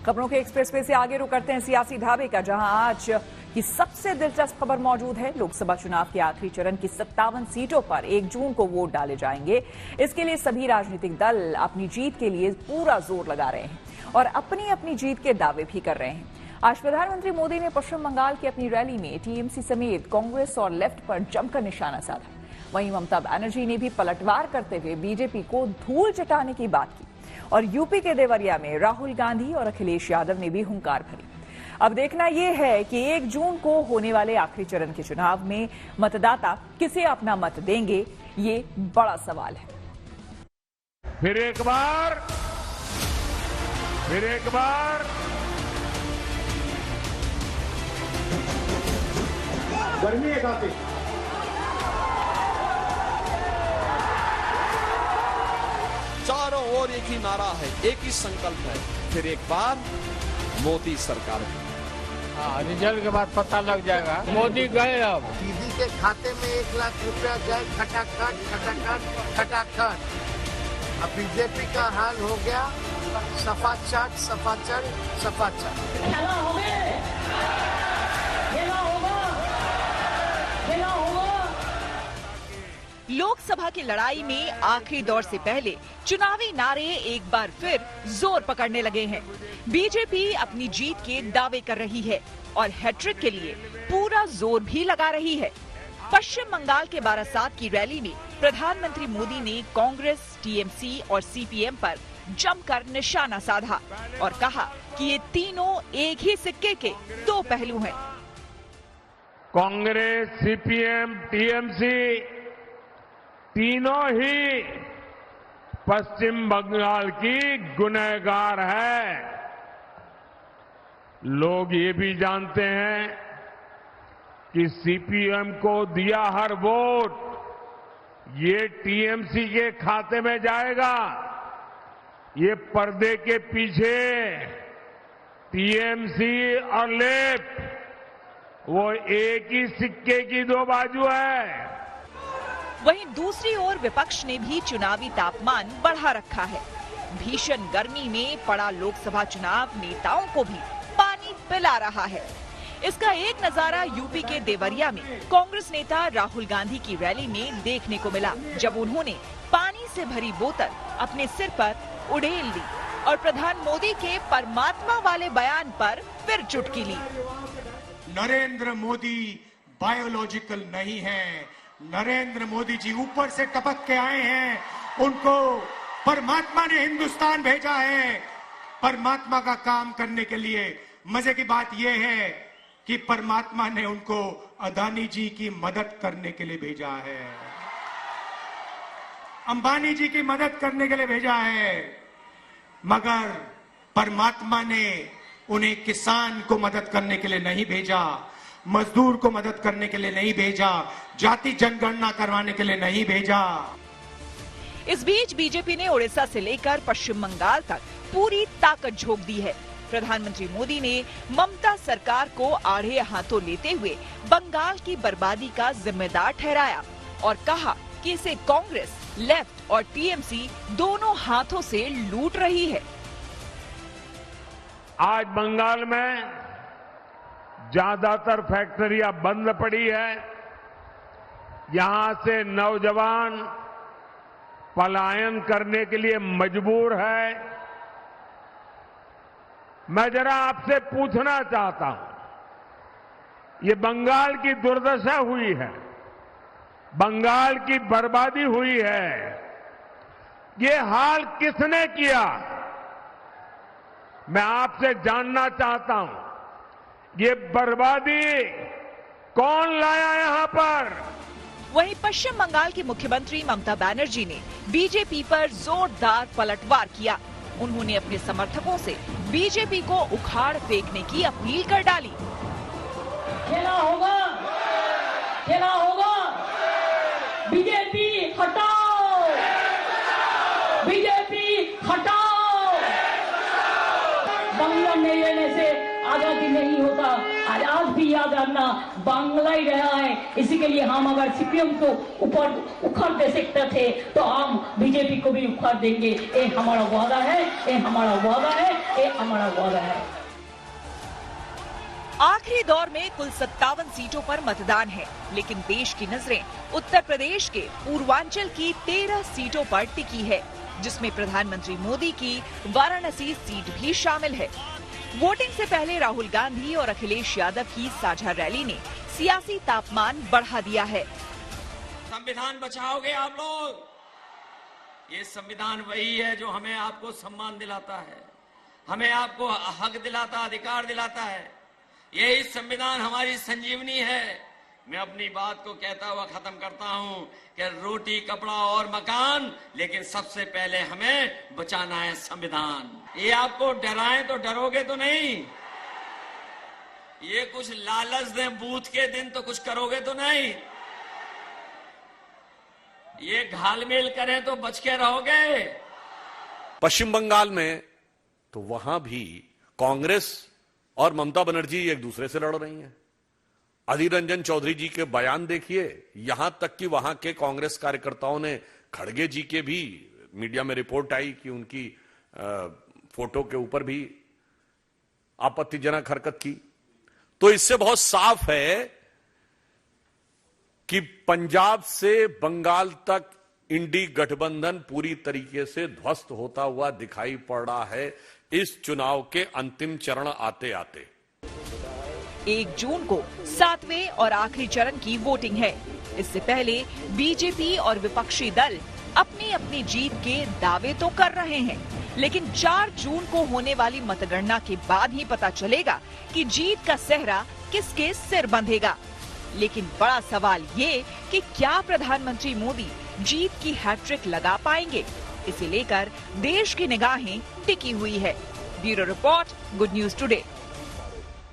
खबरों के एक्सप्रेसवे से आगे रुक करते हैं सियासी ढाबे का, जहां आज की सबसे दिलचस्प खबर मौजूद है। लोकसभा चुनाव के आखिरी चरण की 57 सीटों पर 1 जून को वोट डाले जाएंगे। इसके लिए सभी राजनीतिक दल अपनी जीत के लिए पूरा जोर लगा रहे हैं और अपनी अपनी जीत के दावे भी कर रहे हैं। आज प्रधानमंत्री मोदी ने पश्चिम बंगाल की अपनी रैली में टीएमसी समेत कांग्रेस और लेफ्ट पर जमकर निशाना साधा। वहीं ममता बनर्जी ने भी पलटवार करते हुए बीजेपी को धूल चटाने की बात की और यूपी के देवरिया में राहुल गांधी और अखिलेश यादव ने भी हुंकार भरी। अब देखना यह है कि 1 जून को होने वाले आखिरी चरण के चुनाव में मतदाता किसे अपना मत देंगे, ये बड़ा सवाल है। फिर एक बार गर्मी है काफी। चारों ओर एक ही नारा है, एक ही संकल्प है, फिर एक बार मोदी सरकार। रिजल्ट के बाद पता लग जाएगा। मोदी गए, अब दीदी के खाते में 1 लाख रुपया जाए, खटाखट खटाखट खटाखट। अब बीजेपी का हाल हो गया सफाचट सफाचट सफाचट। लोकसभा की लड़ाई में आखिरी दौर से पहले चुनावी नारे एक बार फिर जोर पकड़ने लगे हैं। बीजेपी अपनी जीत के दावे कर रही है और हैट्रिक के लिए पूरा जोर भी लगा रही है। पश्चिम बंगाल के बारासात की रैली में प्रधानमंत्री मोदी ने कांग्रेस, टीएमसी और सीपीएम पर जमकर निशाना साधा और कहा कि ये तीनों एक ही सिक्के के 2 पहलू हैं। कांग्रेस, सीपीएम, टीएमसी तीनों ही पश्चिम बंगाल की गुनहगार है। लोग ये भी जानते हैं कि सीपीएम को दिया हर वोट ये टीएमसी के खाते में जाएगा। ये पर्दे के पीछे टीएमसी और लेफ्ट वो एक ही सिक्के की 2 बाजू है। वहीं दूसरी ओर विपक्ष ने भी चुनावी तापमान बढ़ा रखा है। भीषण गर्मी में पड़ा लोकसभा चुनाव नेताओं को भी पानी पिला रहा है। इसका एक नजारा यूपी के देवरिया में कांग्रेस नेता राहुल गांधी की रैली में देखने को मिला, जब उन्होंने पानी से भरी बोतल अपने सिर पर उड़ेल ली और प्रधान मोदी के परमात्मा वाले बयान पर फिर चुटकी ली। नरेंद्र मोदी बायोलॉजिकल नहीं है। नरेंद्र मोदी जी ऊपर से टपक के आए हैं। उनको परमात्मा ने हिंदुस्तान भेजा है परमात्मा का काम करने के लिए। मजे की बात यह है कि परमात्मा ने उनको अदानी जी की मदद करने के लिए भेजा है, अंबानी जी की मदद करने के लिए भेजा है, मगर परमात्मा ने उन्हें किसान को मदद करने के लिए नहीं भेजा, मजदूर को मदद करने के लिए नहीं भेजा, जाति जनगणना करवाने के लिए नहीं भेजा। इस बीच बीजेपी ने उड़ीसा से लेकर पश्चिम बंगाल तक पूरी ताकत झोंक दी है। प्रधानमंत्री मोदी ने ममता सरकार को आड़े हाथों लेते हुए बंगाल की बर्बादी का जिम्मेदार ठहराया और कहा कि इसे कांग्रेस, लेफ्ट और टीएमसी दोनों हाथों से लूट रही है। आज बंगाल में ज्यादातर फैक्ट्रियां बंद पड़ी है। यहां से नौजवान पलायन करने के लिए मजबूर है। मैं जरा आपसे पूछना चाहता हूं, ये बंगाल की दुर्दशा हुई है, बंगाल की बर्बादी हुई है, ये हाल किसने किया? मैं आपसे जानना चाहता हूं, ये बर्बादी कौन लाया यहां पर? वहीं पश्चिम बंगाल की मुख्यमंत्री ममता बनर्जी ने बीजेपी पर जोरदार पलटवार किया। उन्होंने अपने समर्थकों से बीजेपी को उखाड़ फेंकने की अपील कर डाली। खेला होगा, खेला होगा, बीजेपी हटाओ, बीजेपी हटाओ। बहुमत नहीं लेने से आजादी नहीं होता। आज भी याद रखना, बांग्ला ही रहा है। इसी के लिए हम अगर सीपीएम को ऊपर उखाड़ दे सकते थे तो हम बीजेपी को भी उखाड़ देंगे। ये हमारा वादा है, ये हमारा वादा है, ये हमारा वादा है। आखिरी दौर में कुल 57 सीटों पर मतदान है, लेकिन देश की नजरें उत्तर प्रदेश के पूर्वांचल की 13 सीटों पर टिकी है, जिसमें प्रधानमंत्री मोदी की वाराणसी सीट भी शामिल है। वोटिंग से पहले राहुल गांधी और अखिलेश यादव की साझा रैली ने सियासी तापमान बढ़ा दिया है। संविधान बचाओगे आप लोग। ये संविधान वही है जो हमें आपको सम्मान दिलाता है, हमें आपको हक दिलाता, अधिकार दिलाता है। यही संविधान हमारी संजीवनी है। मैं अपनी बात को कहता हुआ खत्म करता हूं कि रोटी, कपड़ा और मकान, लेकिन सबसे पहले हमें बचाना है संविधान। ये आपको डराएं तो डरोगे तो नहीं, ये कुछ लालच दें बूथ के दिन तो कुछ करोगे तो नहीं, ये घालमेल करें तो बच के रहोगे। पश्चिम बंगाल में तो वहां भी कांग्रेस और ममता बनर्जी एक दूसरे से लड़ रही हैं। अधीर रंजन चौधरी जी के बयान देखिए, यहां तक कि वहां के कांग्रेस कार्यकर्ताओं ने खड़गे जी के भी मीडिया में रिपोर्ट आई कि उनकी फोटो के ऊपर भी आपत्तिजनक हरकत की। तो इससे बहुत साफ है कि पंजाब से बंगाल तक इंडी गठबंधन पूरी तरीके से ध्वस्त होता हुआ दिखाई पड़ रहा है इस चुनाव के अंतिम चरण आते आते। 1 जून को 7वें और आखिरी चरण की वोटिंग है। इससे पहले बीजेपी और विपक्षी दल अपनी अपनी जीत के दावे तो कर रहे हैं, लेकिन 4 जून को होने वाली मतगणना के बाद ही पता चलेगा कि जीत का सेहरा किसके सिर बंधेगा। लेकिन बड़ा सवाल ये कि क्या प्रधानमंत्री मोदी जीत की हैट्रिक लगा पाएंगे, इसे लेकर देश की निगाहें टिकी हुई है। Bureau report, good news today.